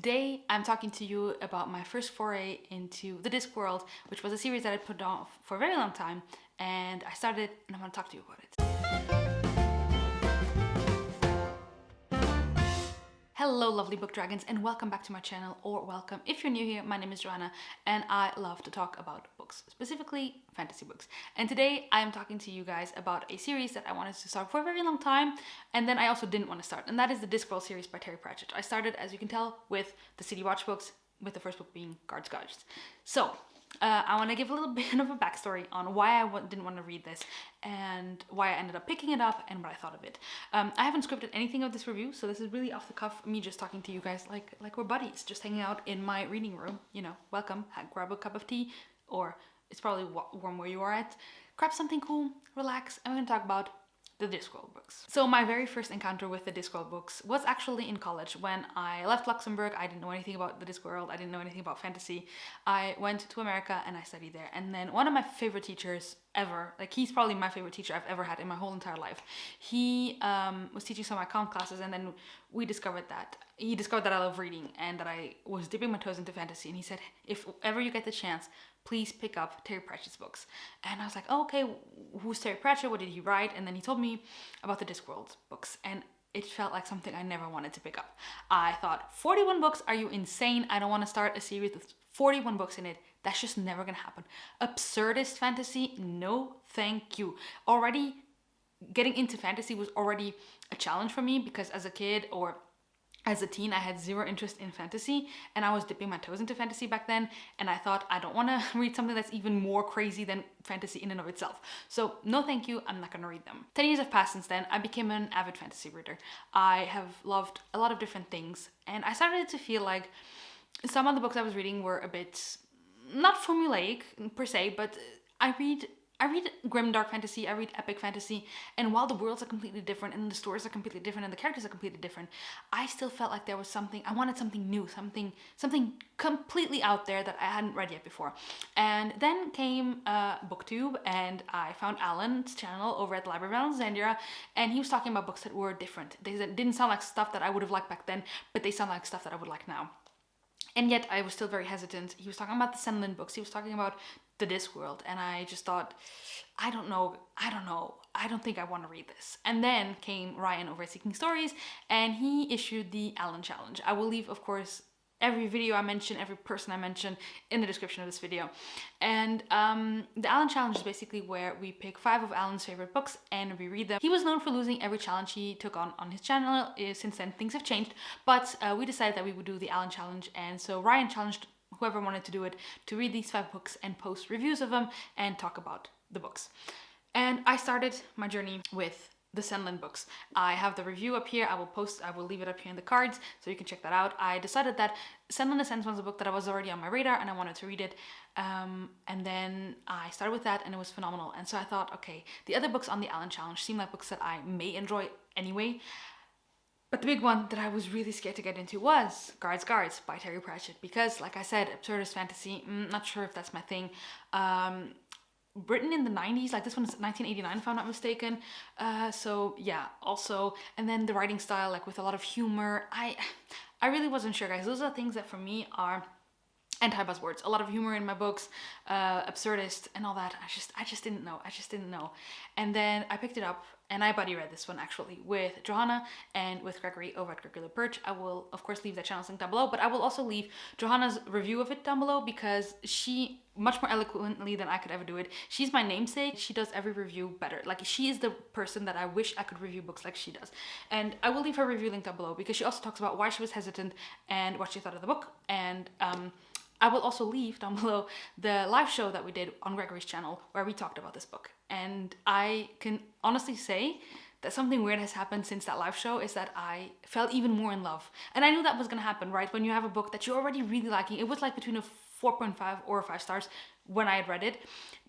Today, I'm talking to you about my first foray into the Discworld, which was a series that I put off for a very long time, and I started, and I want to talk to you about it. Hello lovely book dragons, and welcome back to my channel, or welcome if you're new here. My name is Joana and I love to talk about books, specifically fantasy books. And today I am talking to you guys about a series that I wanted to start for a very long time, and then I also didn't want to start, and that is the Discworld series by Terry Pratchett. I started, as you can tell, with the City Watch books, with the first book being Guards Guards. So I want to give a little bit of a backstory on why I didn't want to read this and why I ended up picking it up and what I thought of it. I haven't scripted anything of this review, so this is really off the cuff, me just talking to you guys like we're buddies, just hanging out in my reading room. You know, welcome, grab a cup of tea, or it's probably warm where you are at. Grab something cool, relax, and we're going to talk about the Discworld books. So my very first encounter with the Discworld books was actually in college. When I left Luxembourg, I didn't know anything about the Discworld, I didn't know anything about fantasy. I went to America and I studied there. And then one of my favorite teachers ever, like he's probably my favorite teacher I've ever had in my whole entire life. He was teaching some of my comp classes, and then he discovered that I love reading and that I was dipping my toes into fantasy. And he said, if ever you get the chance, please pick up Terry Pratchett's books. And I was like, oh, okay, who's Terry Pratchett? What did he write? And then he told me about the Discworld books, and it felt like something I never wanted to pick up. I thought, 41 books? Are you insane? I don't want to start a series with 41 books in it. That's just never gonna happen. Absurdist fantasy? No, thank you. Already getting into fantasy was already a challenge for me, because as a kid or as a teen, I had zero interest in fantasy, and I was dipping my toes into fantasy back then, and I thought, I don't want to read something that's even more crazy than fantasy in and of itself. So no thank you, I'm not going to read them. 10 years have passed since then. I became an avid fantasy reader. I have loved a lot of different things, and I started to feel like some of the books I was reading were a bit, not formulaic per se, but I read grimdark fantasy, I read epic fantasy, and while the worlds are completely different and the stories are completely different and the characters are completely different, I still felt like there was something, I wanted something new, something completely out there that I hadn't read yet before. And then came BookTube, and I found Alan's channel over at the Library of Alexandria, and he was talking about books that were different. They didn't sound like stuff that I would have liked back then, but they sound like stuff that I would like now. And yet I was still very hesitant. He was talking about the Senlin books, he was talking about the Discworld, and I just thought, I don't know, I don't think I want to read this. And then came Ryan over at Seeking Stories, and he issued the Alan Challenge. I will leave, of course, every video I mention, every person I mention in the description of this video. And the Alan Challenge is basically where we pick 5 of Alan's favorite books and we read them. He was known for losing every challenge he took on his channel. Since then, things have changed, but we decided that we would do the Alan Challenge, and so Ryan challenged whoever wanted to do it to read these 5 books and post reviews of them and talk about the books. And I started my journey with the Senlin books. I have the review up here. I will leave it up here in the cards so you can check that out. I decided that Senlin Ascends was a book that I was already on my radar and I wanted to read it. And then I started with that and it was phenomenal. And so I thought, okay, the other books on the Alan Challenge seem like books that I may enjoy anyway. But the big one that I was really scared to get into was Guards Guards by Terry Pratchett, because like I said, absurdist fantasy, not sure if that's my thing. Written in the 90s, like this one's 1989 if I'm not mistaken. So yeah, also, and then the writing style, like with a lot of humor. I really wasn't sure, guys. Those are things that for me are anti-buzzwords. A lot of humor in my books, absurdist and all that. I just didn't know. And then I picked it up and I buddy read this one actually with Joana and with Gregory over at Gregory the Perch. I will of course leave that channel link down below, but I will also leave Johanna's review of it down below, because she, much more eloquently than I could ever do it, she's my namesake. She does every review better. Like, she is the person that I wish I could review books like she does. And I will leave her review link down below, because she also talks about why she was hesitant and what she thought of the book. And I will also leave down below the live show that we did on Gregory's channel where we talked about this book. And I can honestly say that something weird has happened since that live show, is that I fell even more in love. And I knew that was gonna happen, right? When you have a book that you're already really liking, it was like between a 4.5 or 5 stars when I had read it,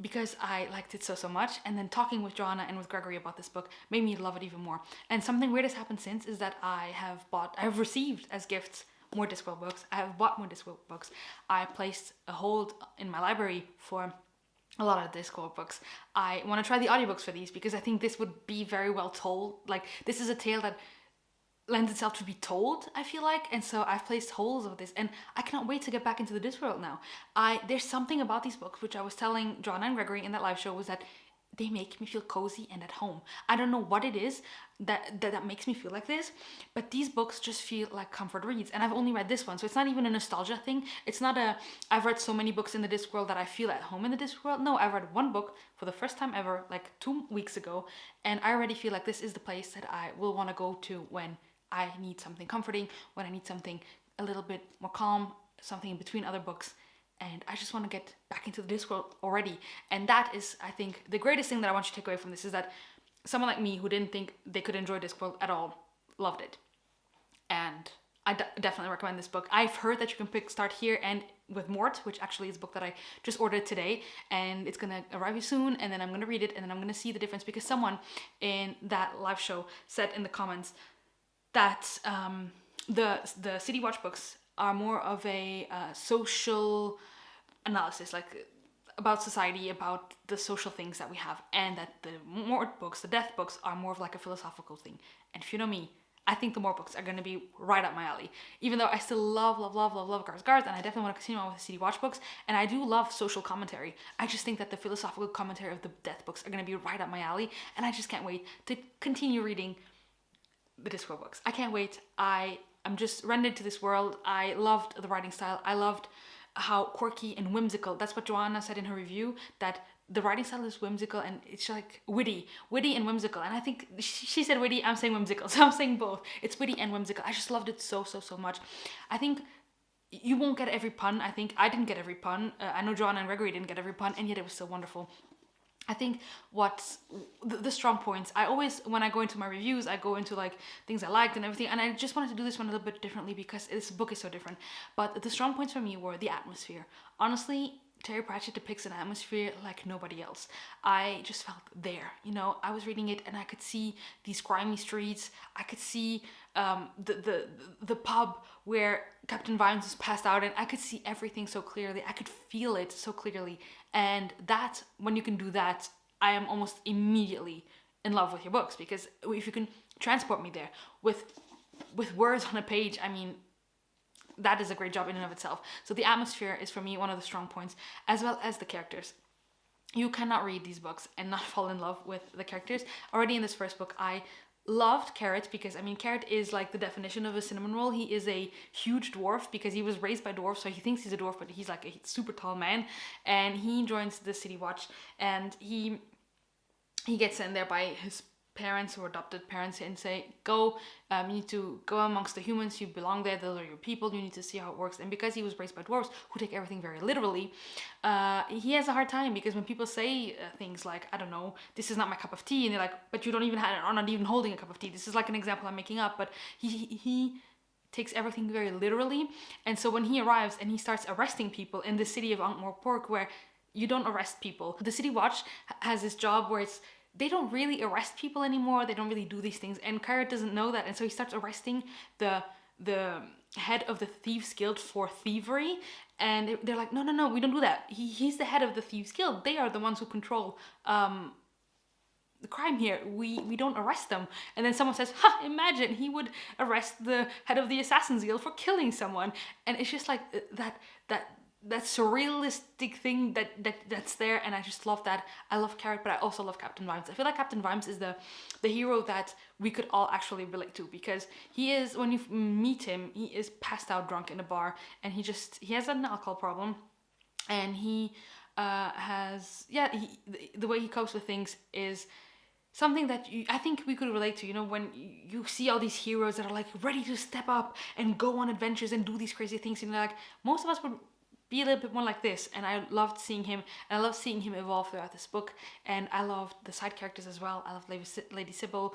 because I liked it so much. And then talking with Joana and with Gregory about this book made me love it even more. And something weird has happened since, is that I have received as gifts more Discworld books. I have bought more Discworld books. I placed a hold in my library for a lot of Discworld books. I want to try the audiobooks for these, because I think this would be very well told. Like, this is a tale that lends itself to be told, I feel like. And so I've placed holes of this, and I cannot wait to get back into the Discworld now. There's something about these books, which I was telling Joanna and Gregory in that live show, was that they make me feel cozy and at home. I don't know what it is that makes me feel like this, but these books just feel like comfort reads. And I've only read this one, so it's not even a nostalgia thing. It's not I've read so many books in the Discworld that I feel at home in the Discworld. No, I've read one book for the first time ever, like 2 weeks ago, and I already feel like this is the place that I will want to go to when I need something comforting, when I need something a little bit more calm, something in between other books. And I just want to get back into the Discworld already. And that is, I think, the greatest thing that I want you to take away from this, is that someone like me who didn't think they could enjoy Discworld at all loved it. And I definitely recommend this book. I've heard that you can start here and with Mort, which actually is a book that I just ordered today, and it's gonna arrive soon, and then I'm gonna read it, and then I'm gonna see the difference, because someone in that live show said in the comments that the City Watch books are more of a social analysis, like about society, about the social things that we have, and that the Mort books, the death books, are more of like a philosophical thing. And if you know me, I think the Mort books are going to be right up my alley. Even though I still love Guards, and I definitely want to continue on with the City Watch books, and I do love social commentary. I just think that the philosophical commentary of the death books are going to be right up my alley, and I just can't wait to continue reading the Discworld books. I can't wait. I'm just rendered to this world. I loved the writing style. I loved how quirky and whimsical. That's what Joana said in her review, that the writing style is whimsical, and it's like witty and whimsical. And I think she said witty, I'm saying whimsical, so I'm saying both. It's witty and whimsical. I just loved it so much. I think you won't get every pun. I think I didn't get every pun. I know Joanna and Gregory didn't get every pun, and yet it was so wonderful. I think what's the strong points, I always, when I go into my reviews, I go into like things I liked and everything, and I just wanted to do this one a little bit differently because this book is so different. But the strong points for me were the atmosphere. Honestly, Terry Pratchett depicts an atmosphere like nobody else. I just felt there, you know. I was reading it and I could see these grimy streets. I could see the pub where Captain Vimes was passed out, and I could see everything so clearly. I could feel it so clearly. And that, when you can do that, I am almost immediately in love with your books, because if you can transport me there with words on a page, I mean, that is a great job in and of itself. So the atmosphere is for me one of the strong points, as well as the characters. You cannot read these books and not fall in love with the characters. Already in this first book, I loved Carrot, because I mean, Carrot is like the definition of a cinnamon roll. He is a huge dwarf because he was raised by dwarfs, so he thinks he's a dwarf, but he's like a super tall man. And he joins the City Watch, and he gets in there by his parents or adopted parents, and say, go, you need to go amongst the humans, you belong there, those are your people, you need to see how it works. And because he was raised by dwarves who take everything very literally, he has a hard time, because when people say things like, I don't know, this is not my cup of tea, and they're like, but you don't even have, are not even holding a cup of tea. This is like an example I'm making up, but he takes everything very literally. And so when he arrives and he starts arresting people in the city of Ankh-Morpork, where you don't arrest people, the City Watch has this job where they don't really arrest people anymore. They don't really do these things. And Carrot doesn't know that. And so he starts arresting the head of the Thieves Guild for thievery. And they're like, no, we don't do that. He's the head of the Thieves Guild. They are the ones who control the crime here. We don't arrest them. And then someone says, imagine he would arrest the head of the Assassin's Guild for killing someone. And it's just like that surrealistic thing that's there, and I just love that. I love Carrot, but I also love Captain Vimes. I feel like Captain Vimes is the hero that we could all actually relate to, because he is, when you meet him, he is passed out drunk in a bar, and he has an alcohol problem, and he the way he copes with things is something that I think we could relate to. You know, when you see all these heroes that are like ready to step up and go on adventures and do these crazy things, and like most of us would be a little bit more like this. And I loved seeing him, and I love seeing him evolve throughout this book. And I loved the side characters as well. I love Lady Sybil,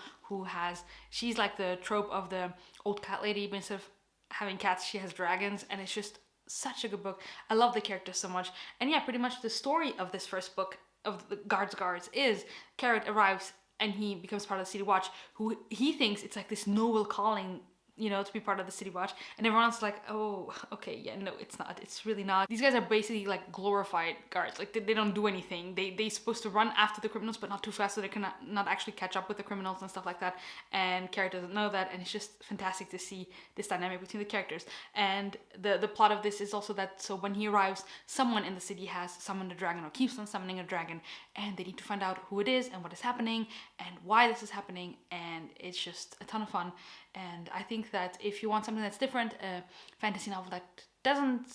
she's like the trope of the old cat lady, but instead of having cats, she has dragons, and it's just such a good book. I love the characters so much. And yeah, pretty much the story of this first book of the Guards is Carrot arrives and he becomes part of the City Watch, who he thinks it's like this noble calling you know, to be part of the city watch, and everyone's like, oh, okay, yeah, no, it's not, it's really not. These guys are basically like glorified guards. Like they don't do anything. They're supposed to run after the criminals, but not too fast, so they cannot not actually catch up with the criminals and stuff like that. And Carrot doesn't know that, and it's just fantastic to see this dynamic between the characters. And the plot of this is also that, so when he arrives, someone in the city has summoned a dragon or keeps on summoning a dragon, and they need to find out who it is and what is happening and why this is happening. And it's just a ton of fun. And I think that if you want something that's different, a fantasy novel that doesn't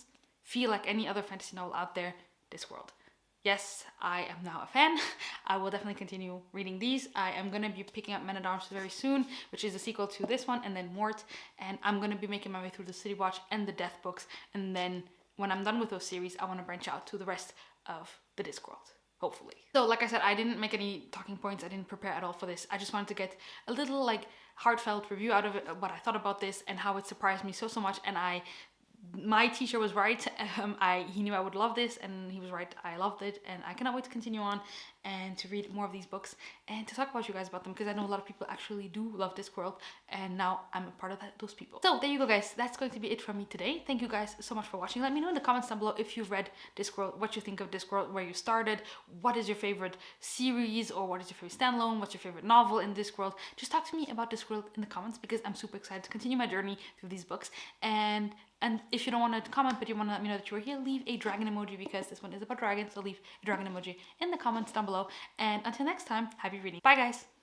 feel like any other fantasy novel out there, Discworld. Yes, I am now a fan. I will definitely continue reading these. I am going to be picking up Men at Arms very soon, which is a sequel to this one, and then Mort. And I'm going to be making my way through the City Watch and the Death books. And then when I'm done with those series, I want to branch out to the rest of the Discworld. Hopefully. So like I said, I didn't make any talking points. I didn't prepare at all for this. I just wanted to get a little like heartfelt review out of it, what I thought about this and how it surprised me so much. And my teacher was right. He knew I would love this, and he was right. I loved it, and I cannot wait to continue on and to read more of these books and to talk about you guys about them, because I know a lot of people actually do love Discworld, and now I'm a part of those people. So there you go, guys. That's going to be it from me today. Thank you guys so much for watching. Let me know in the comments down below if you've read Discworld, what you think of Discworld, where you started, what is your favorite series, or what is your favorite standalone, what's your favorite novel in Discworld. Just talk to me about Discworld in the comments, because I'm super excited to continue my journey through these books. And if you don't want to comment, but you want to let me know that you were here, leave a dragon emoji, because this one is about dragons, so leave a dragon emoji in the comments down below. And until next time, happy reading. Bye, guys!